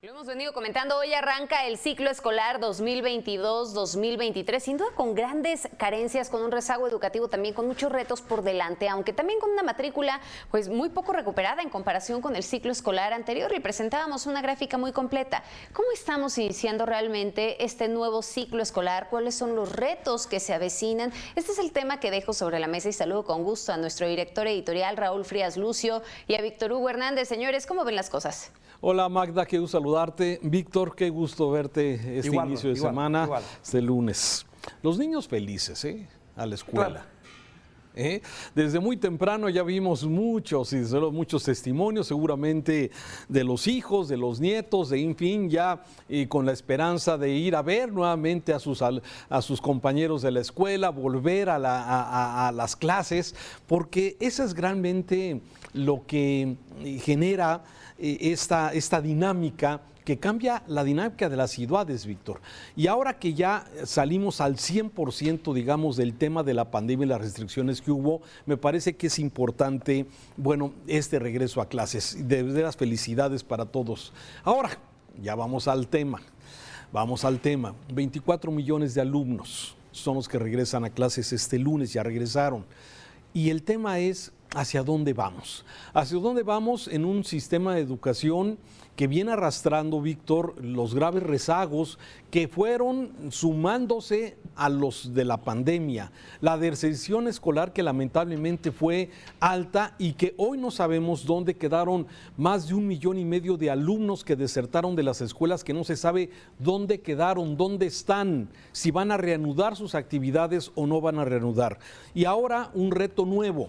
Lo hemos venido comentando, hoy arranca el ciclo escolar 2022-2023, sin duda con grandes carencias, con un rezago educativo también, con muchos retos por delante, aunque también con una matrícula pues muy poco recuperada en comparación con el ciclo escolar anterior. Le presentábamos una gráfica muy completa. ¿Cómo estamos iniciando realmente este nuevo ciclo escolar? ¿Cuáles son los retos que se avecinan? Este es el tema que dejo sobre la mesa y saludo con gusto a nuestro director editorial Raúl Frías Lucio y a Víctor Hugo Hernández. Señores, ¿cómo ven las cosas? Hola Magda, qué gusto saludarte. Víctor, qué gusto verte inicio de semana, este lunes. Los niños felices, a la escuela. Claro. Desde muy temprano ya vimos muchos testimonios, seguramente de los hijos, de los nietos, en fin, ya con la esperanza de ir a ver nuevamente a sus compañeros de la escuela, volver a las clases, porque eso es realmente lo que genera esta dinámica que cambia la dinámica de las ciudades, Víctor. Y ahora que ya salimos al 100%, digamos, del tema de la pandemia y las restricciones que hubo, me parece que es importante, bueno, este regreso a clases. De las felicidades para todos. Ahora, ya vamos al tema. 24 millones de alumnos son los que regresan a clases este lunes, ya regresaron. Y el tema es, ¿hacia dónde vamos? ¿Hacia dónde vamos en un sistema de educación que viene arrastrando, Víctor, los graves rezagos que fueron sumándose a los de la pandemia? La deserción escolar que lamentablemente fue alta y que hoy no sabemos dónde quedaron más de 1,5 millones de alumnos que desertaron de las escuelas, que no se sabe dónde quedaron, dónde están, si van a reanudar sus actividades o no van a reanudar. Y ahora un reto nuevo.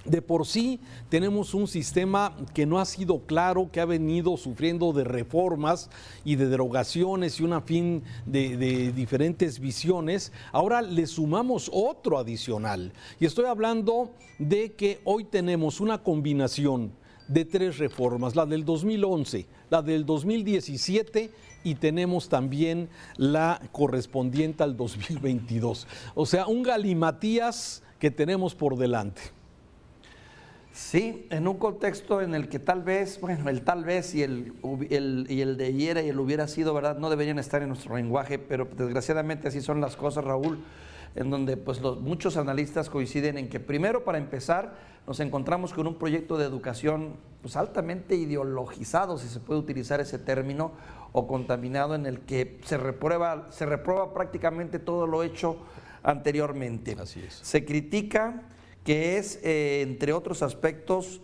De por sí tenemos un sistema que no ha sido claro, que ha venido sufriendo de reformas y de derogaciones y una fin de diferentes visiones. Ahora le sumamos otro adicional. Y estoy hablando de que hoy tenemos una combinación de 3 reformas, la del 2011, la del 2017 y tenemos también la correspondiente al 2022. O sea, un galimatías que tenemos por delante. Sí, en un contexto en el que tal vez, bueno, el tal vez y el de ayer y el hubiera sido, ¿verdad?, no deberían estar en nuestro lenguaje, pero desgraciadamente así son las cosas, Raúl, en donde pues muchos analistas coinciden en que primero, para empezar, nos encontramos con un proyecto de educación pues altamente ideologizado, si se puede utilizar ese término, o contaminado, en el que se reprueba prácticamente todo lo hecho anteriormente. Así es. Se critica que es, entre otros aspectos,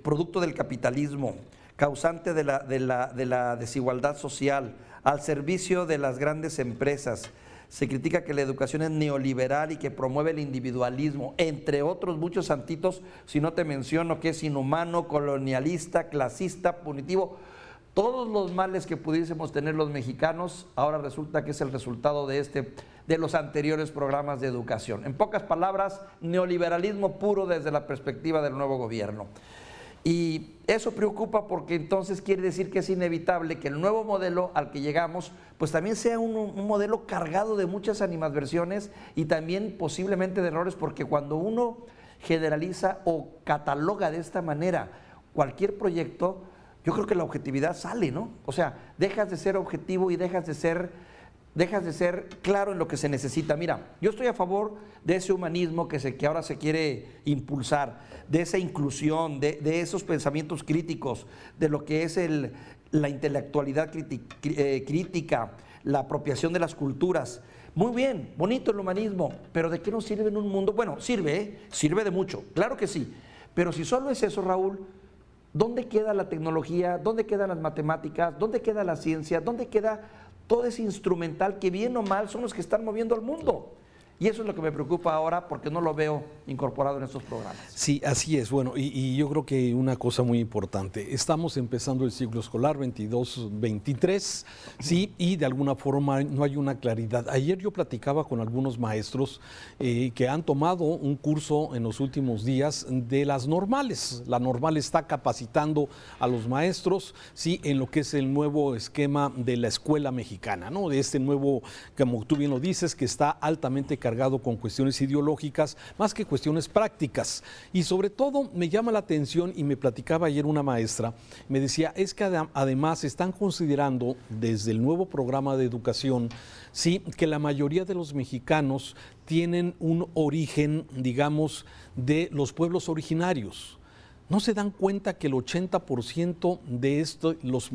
producto del capitalismo, causante de la desigualdad social, al servicio de las grandes empresas. Se critica que la educación es neoliberal y que promueve el individualismo, entre otros muchos santitos, si no te menciono que es inhumano, colonialista, clasista, punitivo. Todos los males que pudiésemos tener los mexicanos, ahora resulta que es el resultado de los anteriores programas de educación. En pocas palabras, neoliberalismo puro desde la perspectiva del nuevo gobierno. Y eso preocupa porque entonces quiere decir que es inevitable que el nuevo modelo al que llegamos, pues también sea un modelo cargado de muchas animadversiones y también posiblemente de errores, porque cuando uno generaliza o cataloga de esta manera cualquier proyecto, yo creo que la objetividad sale, ¿no? O sea, dejas de ser objetivo y dejas de ser claro en lo que se necesita. Mira, yo estoy a favor de ese humanismo que ahora se quiere impulsar, de esa inclusión, de esos pensamientos críticos, de lo que es la intelectualidad crítica, la apropiación de las culturas. Muy bien, bonito el humanismo, pero ¿de qué nos sirve en un mundo? Bueno, sirve de mucho, claro que sí, pero si solo es eso, Raúl, ¿dónde queda la tecnología? ¿Dónde quedan las matemáticas? ¿Dónde queda la ciencia? ¿Dónde queda todo ese instrumental que bien o mal son los que están moviendo al mundo? Y eso es lo que me preocupa ahora, porque no lo veo incorporado en estos programas. Sí, así es. Bueno, y yo creo que una cosa muy importante, estamos empezando el ciclo escolar 22-23, sí, y de alguna forma no hay una claridad. Ayer yo platicaba con algunos maestros que han tomado un curso en los últimos días de las normales. La normal está capacitando a los maestros, sí, en lo que es el nuevo esquema de la escuela mexicana, ¿no? De este nuevo, como tú bien lo dices, que está altamente cargado con cuestiones ideológicas más que cuestiones prácticas. Y sobre todo me llama la atención, y me platicaba ayer una maestra, me decía, es que además están considerando desde el nuevo programa de educación, sí, que la mayoría de los mexicanos tienen un origen, digamos, de los pueblos originarios. ¿No se dan cuenta que el 80%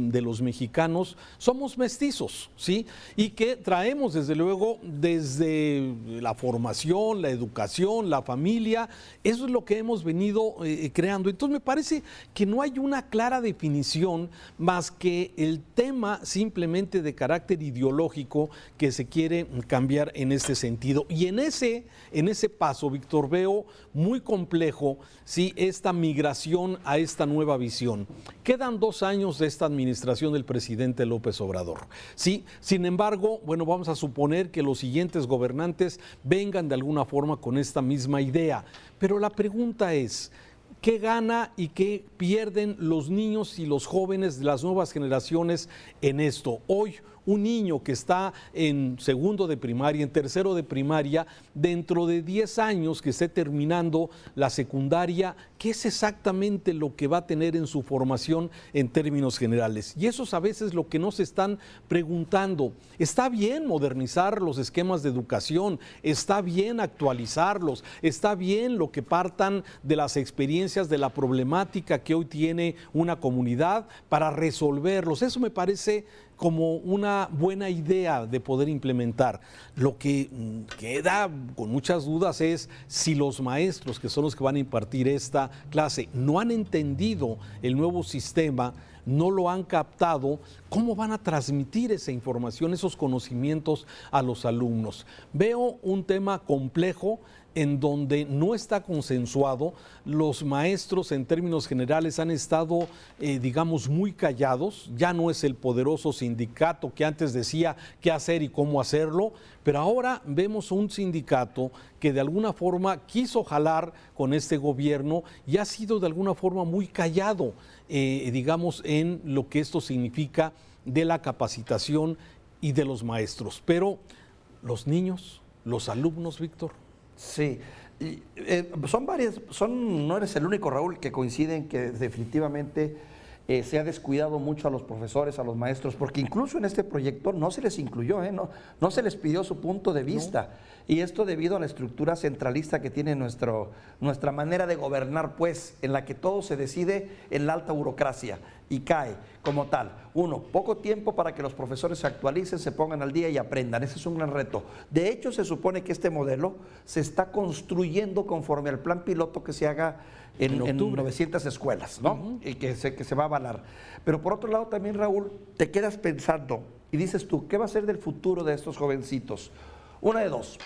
de los mexicanos somos mestizos, ¿sí? Y que traemos, desde luego, desde la formación, la educación, la familia, eso es lo que hemos venido creando. Entonces me parece que no hay una clara definición más que el tema simplemente de carácter ideológico que se quiere cambiar en este sentido. Y en ese paso, Víctor, veo muy complejo, ¿sí?, esta migración a esta nueva visión. Quedan 2 años de esta administración del presidente López Obrador, ¿sí? Sin embargo, bueno, vamos a suponer que los siguientes gobernantes vengan de alguna forma con esta misma idea, pero la pregunta es, ¿qué gana y qué pierden los niños y los jóvenes de las nuevas generaciones en esto? Hoy, un niño que está en segundo de primaria, en tercero de primaria, dentro de 10 años que esté terminando la secundaria, ¿qué es exactamente lo que va a tener en su formación en términos generales? Y eso es a veces lo que nos están preguntando. Está bien modernizar los esquemas de educación, está bien actualizarlos, está bien lo que partan de las experiencias, de la problemática que hoy tiene una comunidad para resolverlos. Eso me parece como una buena idea de poder implementar. Lo que queda con muchas dudas es si los maestros, que son los que van a impartir esta clase, no han entendido el nuevo sistema, no lo han captado, ¿cómo van a transmitir esa información, esos conocimientos a los alumnos? Veo un tema complejo en donde no está consensuado. Los maestros en términos generales han estado, digamos, muy callados. Ya no es el poderoso sindicato que antes decía qué hacer y cómo hacerlo, pero ahora vemos un sindicato que de alguna forma quiso jalar con este gobierno y ha sido de alguna forma muy callado, digamos, en lo que esto significa de la capacitación y de los maestros. Pero los niños, los alumnos, Víctor. Sí, y, no eres el único, Raúl, que coinciden que definitivamente se ha descuidado mucho a los profesores, a los maestros, porque incluso en este proyecto no se les incluyó, no se les pidió su punto de vista. No. Y esto debido a la estructura centralista que tiene nuestra manera de gobernar, pues, en la que todo se decide en la alta burocracia y cae como tal. Uno, poco tiempo para que los profesores se actualicen, se pongan al día y aprendan. Ese es un gran reto. De hecho, se supone que este modelo se está construyendo conforme al plan piloto que se haga en 900 escuelas, ¿no? Y que se va a avalar. Pero por otro lado también, Raúl, te quedas pensando y dices tú, ¿qué va a ser del futuro de estos jovencitos? Una de dos.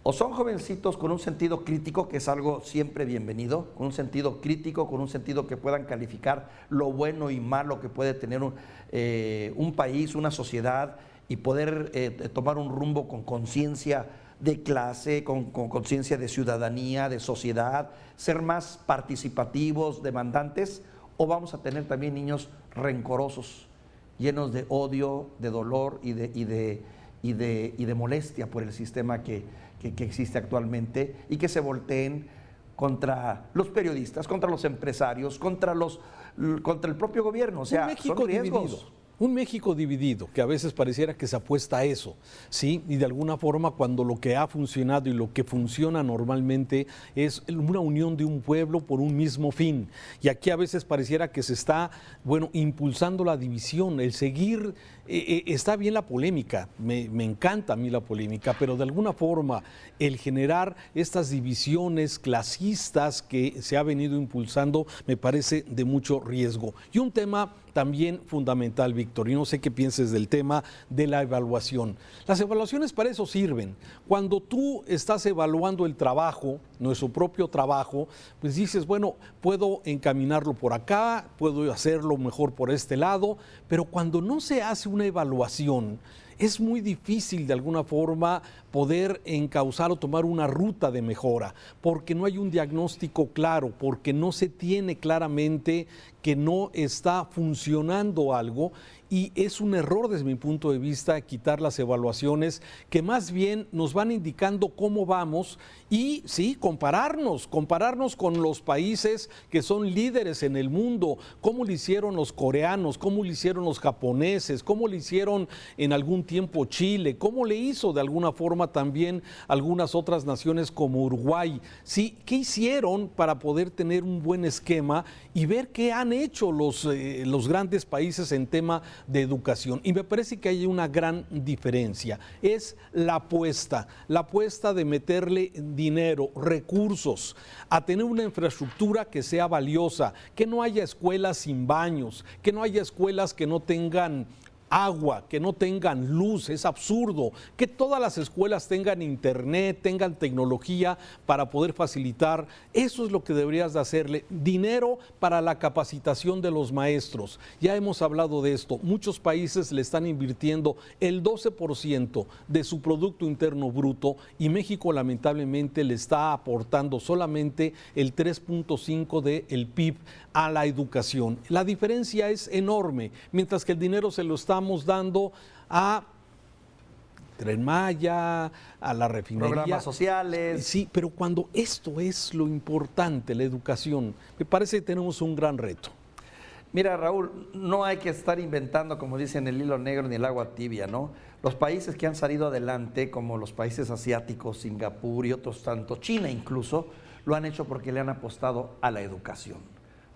O son jovencitos con un sentido crítico, que es algo siempre bienvenido, con un sentido crítico, con un sentido que puedan calificar lo bueno y malo que puede tener un país, una sociedad, y poder tomar un rumbo con conciencia de clase, con conciencia de ciudadanía, de sociedad, ser más participativos, demandantes, o vamos a tener también niños rencorosos, llenos de odio, de dolor y de molestia por el sistema que existe actualmente, y que se volteen contra los periodistas, contra los empresarios, contra el propio gobierno. O sea, México son riesgos. Dividido. Un México dividido, que a veces pareciera que se apuesta a eso, ¿sí? Y de alguna forma, cuando lo que ha funcionado y lo que funciona normalmente es una unión de un pueblo por un mismo fin. Y aquí a veces pareciera que se está, bueno, impulsando la división, el seguir. Está bien la polémica, me encanta a mí la polémica, pero de alguna forma el generar estas divisiones clasistas que se ha venido impulsando me parece de mucho riesgo. Y un tema también fundamental, Víctor, y no sé qué pienses del tema de la evaluación. Las evaluaciones para eso sirven. Cuando tú estás evaluando el trabajo, nuestro propio trabajo, pues dices, bueno, puedo encaminarlo por acá, puedo hacerlo mejor por este lado, pero cuando no se hace una evaluación, es muy difícil de alguna forma poder encauzar o tomar una ruta de mejora, porque no hay un diagnóstico claro, porque no se tiene claramente que no está funcionando algo, y es un error desde mi punto de vista quitar las evaluaciones que más bien nos van indicando cómo vamos y sí, compararnos con los países que son líderes en el mundo, cómo lo hicieron los coreanos, cómo lo hicieron los japoneses, cómo lo hicieron en algún tiempo Chile, cómo le hizo de alguna forma también algunas otras naciones como Uruguay. Sí, ¿qué hicieron para poder tener un buen esquema y ver qué han hecho los grandes países en tema de educación? Y me parece que hay una gran diferencia, es la apuesta de meterle dinero, recursos, a tener una infraestructura que sea valiosa, que no haya escuelas sin baños, que no haya escuelas que no tengan agua, que no tengan luz, es absurdo, que todas las escuelas tengan internet, tengan tecnología para poder facilitar, eso es lo que deberías de hacerle, dinero para la capacitación de los maestros, ya hemos hablado de esto, muchos países le están invirtiendo el 12% de su Producto Interno Bruto y México lamentablemente le está aportando solamente el 3.5% del PIB a la educación. La diferencia es enorme, mientras que el dinero se lo estamos dando a Tren Maya, a la refinería. Programas sociales. Sí, pero cuando esto es lo importante, la educación, me parece que tenemos un gran reto. Mira, Raúl, no hay que estar inventando, como dicen, el hilo negro ni el agua tibia, ¿no? Los países que han salido adelante, como los países asiáticos, Singapur y otros tantos, China incluso, lo han hecho porque le han apostado a la educación.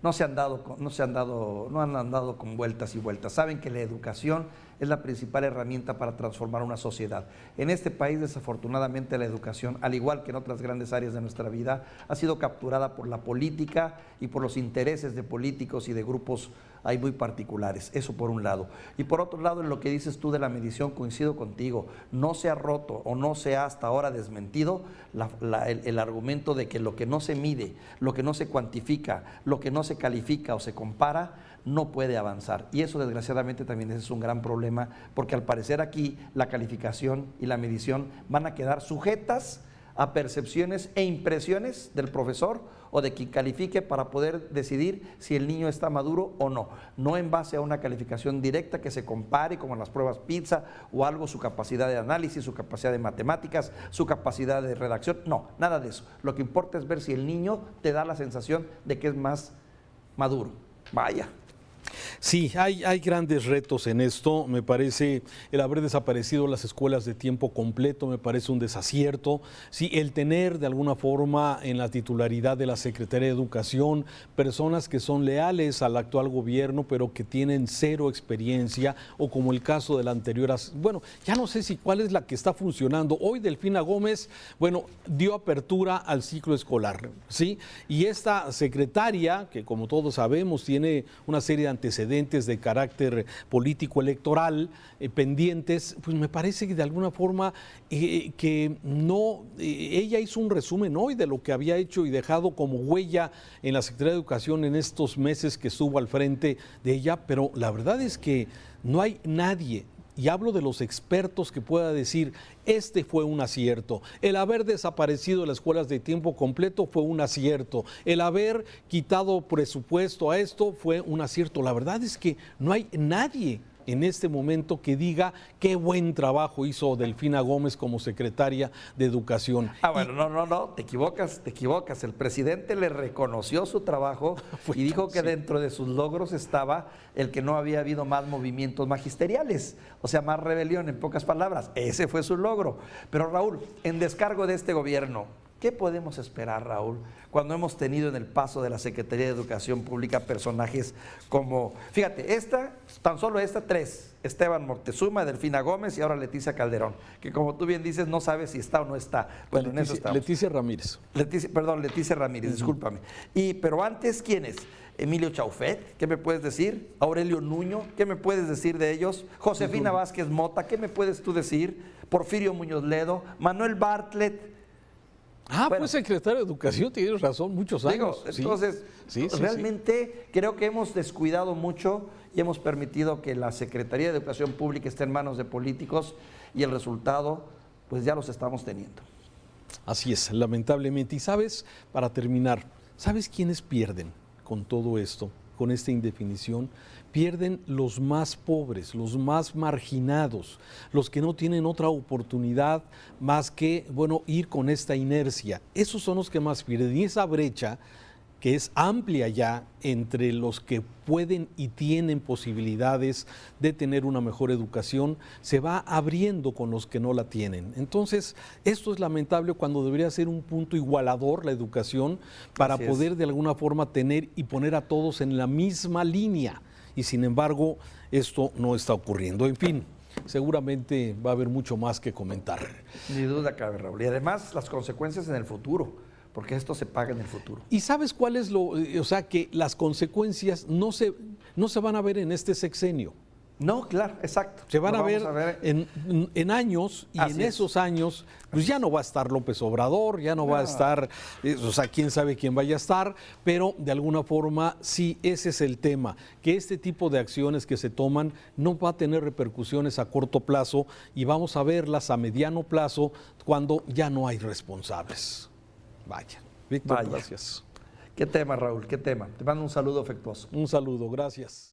No han andado con vueltas y vueltas. Saben que la educación es la principal herramienta para transformar una sociedad. En este país, desafortunadamente, la educación, al igual que en otras grandes áreas de nuestra vida, ha sido capturada por la política y por los intereses de políticos y de grupos ahí muy particulares. Eso por un lado. Y por otro lado, en lo que dices tú de la medición, coincido contigo. No se ha roto o no se ha hasta ahora desmentido el argumento de que lo que no se mide, lo que no se cuantifica, lo que no se califica o se compara, no puede avanzar. Y eso desgraciadamente también es un gran problema, porque al parecer aquí la calificación y la medición van a quedar sujetas a percepciones e impresiones del profesor o de quien califique para poder decidir si el niño está maduro o no. No en base a una calificación directa que se compare como en las pruebas PISA o algo, su capacidad de análisis, su capacidad de matemáticas, su capacidad de redacción. No, nada de eso. Lo que importa es ver si el niño te da la sensación de que es más maduro. Vaya. Sí, hay grandes retos en esto. Me parece el haber desaparecido las escuelas de tiempo completo, me parece un desacierto. Sí, el tener de alguna forma en la titularidad de la Secretaría de Educación personas que son leales al actual gobierno, pero que tienen cero experiencia, o como el caso de la anterior, bueno, ya no sé si cuál es la que está funcionando. Hoy Delfina Gómez, bueno, dio apertura al ciclo escolar, ¿sí? Y esta secretaria, que como todos sabemos tiene una serie de antecedentes de carácter político electoral pendientes, pues me parece que de alguna forma que no, ella hizo un resumen hoy de lo que había hecho y dejado como huella en la Secretaría de Educación en estos meses que estuvo al frente de ella, pero la verdad es que no hay nadie, y hablo de los expertos, que pueda decir, este fue un acierto. El haber desaparecido las escuelas de tiempo completo fue un acierto. El haber quitado presupuesto a esto fue un acierto. La verdad es que no hay nadie en este momento que diga qué buen trabajo hizo Delfina Gómez como secretaria de Educación. Bueno, no, te equivocas. El presidente le reconoció su trabajo y dijo que dentro de sus logros estaba el que no había habido más movimientos magisteriales, o sea, más rebelión, en pocas palabras. Ese fue su logro. Pero Raúl, en descargo de este gobierno, ¿qué podemos esperar, Raúl, cuando hemos tenido en el paso de la Secretaría de Educación Pública personajes como, fíjate, tan solo tres, Esteban Moctezuma, Delfina Gómez y ahora Leticia Calderón, que como tú bien dices, no sabes si está o no está. Bueno, Leticia, en eso estamos. Leticia Ramírez. Leticia Ramírez, discúlpame. Pero antes, ¿quién es? Emilio Chaufet, ¿qué me puedes decir? Aurelio Nuño, ¿qué me puedes decir de ellos? Josefina Vázquez Mota, ¿qué me puedes tú decir? Porfirio Muñoz Ledo, Manuel Bartlett. Bueno, fue secretario de Educación, tienes razón, muchos años. digo, sí. entonces, Sí, realmente creo que hemos descuidado mucho y hemos permitido que la Secretaría de Educación Pública esté en manos de políticos y el resultado, pues ya los estamos teniendo. Así es, lamentablemente. Y sabes, para terminar, ¿sabes quiénes pierden con todo esto, con esta indefinición? Pierden los más pobres, los más marginados, los que no tienen otra oportunidad más que, bueno, ir con esta inercia. Esos son los que más pierden. Y esa brecha, que es amplia ya entre los que pueden y tienen posibilidades de tener una mejor educación, se va abriendo con los que no la tienen. Entonces, esto es lamentable cuando debería ser un punto igualador la educación para Así es. poder de alguna forma tener y poner a todos en la misma línea. Y sin embargo, esto no está ocurriendo. En fin, seguramente va a haber mucho más que comentar. Ni duda cabe, Raúl. Y además las consecuencias en el futuro, porque esto se paga en el futuro. ¿Y sabes cuál es o sea, que las consecuencias no se van a ver en este sexenio? No, claro, exacto. Se van Lo a ver, vamos en años, y Así en es. esos años, pues ya no va a estar López Obrador, ya no va a estar, o sea, quién sabe quién vaya a estar, pero de alguna forma sí, ese es el tema, que este tipo de acciones que se toman no va a tener repercusiones a corto plazo y vamos a verlas a mediano plazo cuando ya no hay responsables. Vaya, Víctor, Vaya. gracias. Qué tema, Raúl, qué tema. Te mando un saludo afectuoso. Un saludo, gracias.